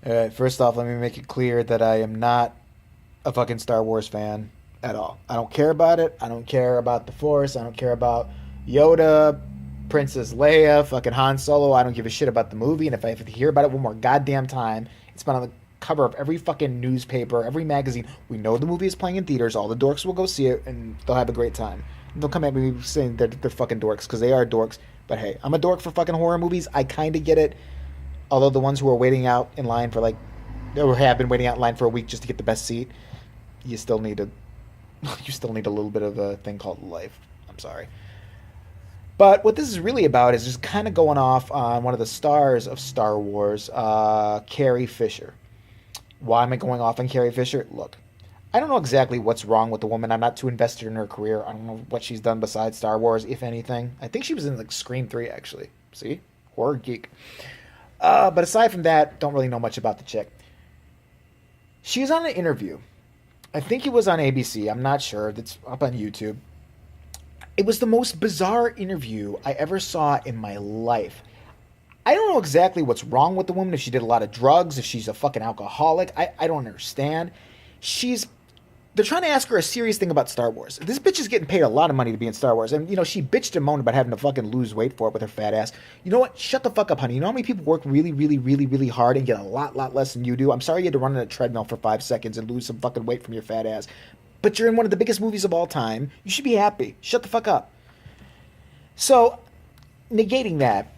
All right, first off, let me make it clear that I am not a fucking Star Wars fan at all. I don't care about it. I don't care about the Force. I don't care about Yoda, Princess Leia, fucking Han Solo. I don't give a shit about the movie. And if I have to hear about it one more goddamn time, it's been on the cover of every fucking newspaper, every magazine. We know the movie is playing in theaters. All the dorks will go see it, and they'll have a great time. And they'll come at me saying they're fucking dorks, because they are dorks. But hey, I'm a dork for fucking horror movies. I kind of get it. Although the ones who are waiting out in line for like, or have been waiting out in line for a week just to get the best seat, you still need a, you still need a little bit of a thing called life. I'm sorry. But what this is really about is just kind of going off on one of the stars of Star Wars, Carrie Fisher. Why am I going off on Carrie Fisher? Look, I don't know exactly what's wrong with the woman. I'm not too invested in her career. I don't know what she's done besides Star Wars, if anything. I think she was in like Scream 3, actually. See? Horror geek. But aside from that, don't really know much about the chick. She was on an interview. I think it was on ABC. I'm not sure. It's up on YouTube. It was the most bizarre interview I ever saw in my life. I don't know exactly what's wrong with the woman, if she did a lot of drugs, if she's a fucking alcoholic. I don't understand. She's They're trying to ask her a serious thing about Star Wars. This bitch is getting paid a lot of money to be in Star Wars. And, you know, she bitched and moaned about having to fucking lose weight for it with her fat ass. You know what? Shut the fuck up, honey. You know how many people work really, really, really, really hard and get a lot less than you do? I'm sorry you had to run on a treadmill for 5 seconds and lose some fucking weight from your fat ass. But you're in one of the biggest movies of all time. You should be happy. Shut the fuck up. So, negating that,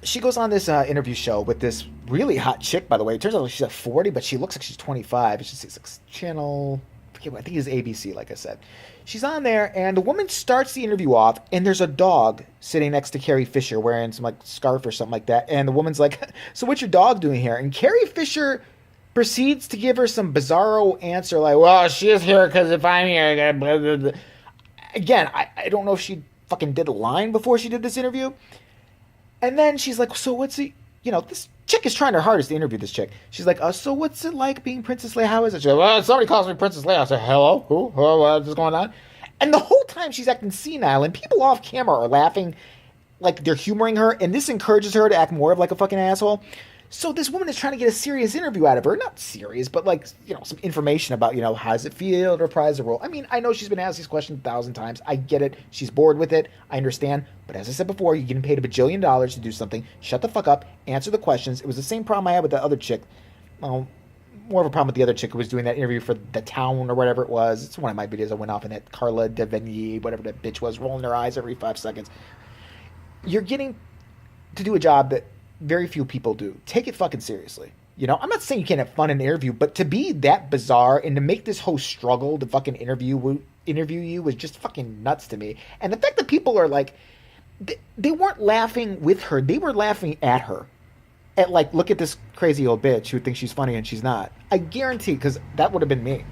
she goes on this interview show with this really hot chick, by the way. It turns out she's at 40, but she looks like she's 25. It's just like channel... I think it's ABC, like I said. She's on there, and the woman starts the interview off, and there's a dog sitting next to Carrie Fisher wearing some like scarf or something like that. And the woman's like, "So what's your dog doing here?" And Carrie Fisher proceeds to give her some bizarro answer, like, "Well, she's here because if I'm here..." Blah, blah, blah. Again, I don't know if she fucking did a line before she did this interview. And then she's like, "So what's he..." You know, this chick is trying her hardest to interview this chick. She's like, "So what's it like being Princess Leia? How is it?" She's like, "Well, somebody calls me Princess Leia." I said, "Hello? Who? What's going on?" And the whole time she's acting senile, and people off camera are laughing like they're humoring her, and this encourages her to act more of like a fucking asshole. So this woman is trying to get a serious interview out of her. Not serious, but like, you know, some information about, you know, how does it feel to reprise the role. I mean, I know she's been asked these questions 1,000 times. I get it. She's bored with it. I understand. But as I said before, you're getting paid $1 bajillion to do something. Shut the fuck up. Answer the questions. It was the same problem I had with the other chick. Well, more of a problem with the other chick who was doing that interview for The Town or whatever it was. It's one of my videos I went off in it. Carla Devigny, whatever that bitch was, rolling her eyes every 5 seconds. You're getting to do a job that very few people do. Take it fucking seriously. You know, I'm not saying you can't have fun in an interview, but to be that bizarre and to make this host struggle to fucking interview you was just fucking nuts to me. And the fact that people are like, they weren't laughing with her, they were laughing at her. At like, look at this crazy old bitch who thinks she's funny and she's not. I guarantee, because that would have been me.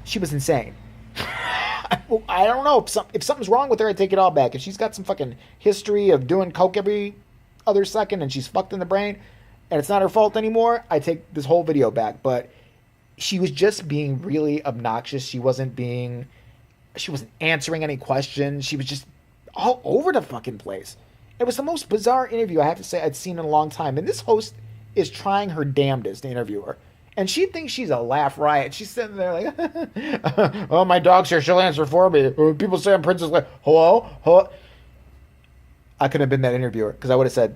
She was insane. I don't know. If something's wrong with her, I take it all back. If she's got some fucking history of doing coke every other second and she's fucked in the brain and it's not her fault anymore, I take this whole video back. But she was just being really obnoxious. She wasn't answering any questions. She was just all over the fucking place. It was the most bizarre interview, I have to say, I'd seen in a long time. And this host is trying her damnedest to interview her. And she thinks she's a laugh riot. She's sitting there like, "Oh, my dog's here. She'll answer for me. People say I'm Princess Leia. Hello? Hello?" I couldn't have been that interviewer, because I would have said,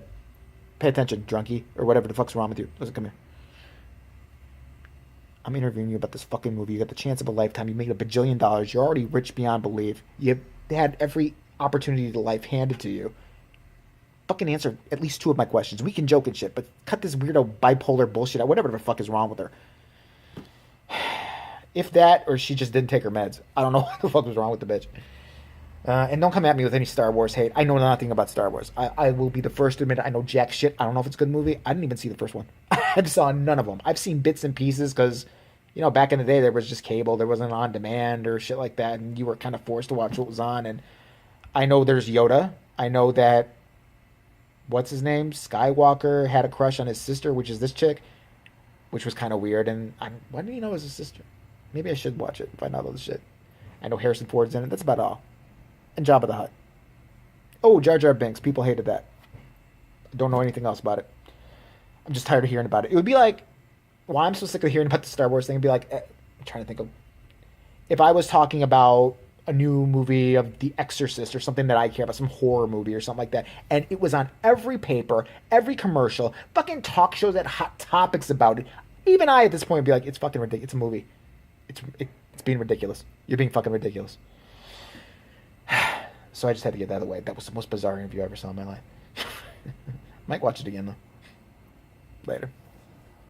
"Pay attention, drunkie," or whatever the fuck's wrong with you. Listen, come here. I'm interviewing you about this fucking movie. You got the chance of a lifetime. You made $1 bajillion. You're already rich beyond belief. You've had every opportunity to life handed to you. Fucking answer at least 2 of my questions. We can joke and shit, but cut this weirdo bipolar bullshit out. Whatever the fuck is wrong with her. If that, or she just didn't take her meds. I don't know what the fuck was wrong with the bitch. And don't come at me with any Star Wars hate. I know nothing about Star Wars. I will be the first to admit I know jack shit. I don't know if it's a good movie. I didn't even see the first one. I saw none of them. I've seen bits and pieces because, you know, back in the day there was just cable. There wasn't on demand or shit like that, and you were kind of forced to watch what was on. And I know there's Yoda. I know that, what's his name? Skywalker had a crush on his sister, which is this chick, which was kind of weird. And why didn't he know it was his sister? Maybe I should watch it and find out all this shit. I know Harrison Ford's in it. That's about all. And Jabba the Hutt. Oh, Jar Jar Binks. People hated that. I don't know anything else about it. I'm just tired of hearing about it. It would be like why I'm so sick of hearing about the Star Wars thing and be like, I'm trying to think of if I was talking about a new movie of The Exorcist or something that I care about, some horror movie or something like that, and it was on every paper, every commercial, fucking talk shows that hot topics about it. Even I at this point would be like, it's fucking ridiculous. It's a movie. It's being ridiculous. You're being fucking ridiculous. So I just had to get that out of the way. That was the most bizarre interview I ever saw in my life. Might watch it again though. Later.